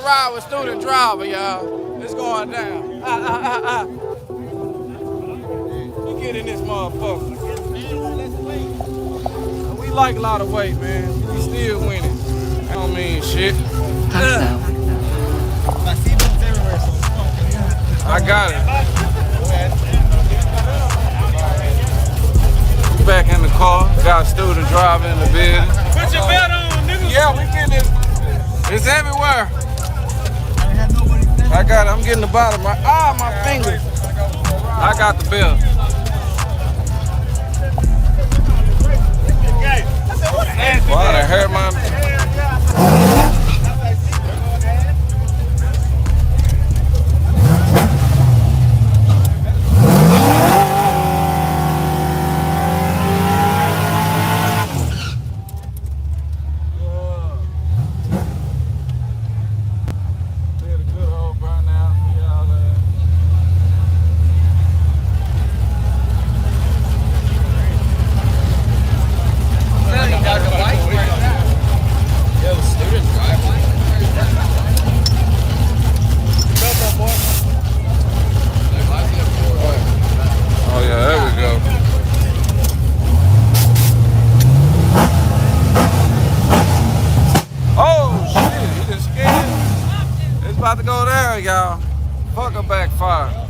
ride with student driver, y'all. It's going down. We get in this motherfucker. We like a lot of weight, man. We still winning. I don't mean shit. I got it. Back in the car. Got a student driver in the building. Put your belt on, nigga. Yeah, we getting it. It's everywhere. I got it. I'm getting the bottom. My fingers. I got the belt. Wow, that hurt my... About to go there, y'all. Fuck a backfire.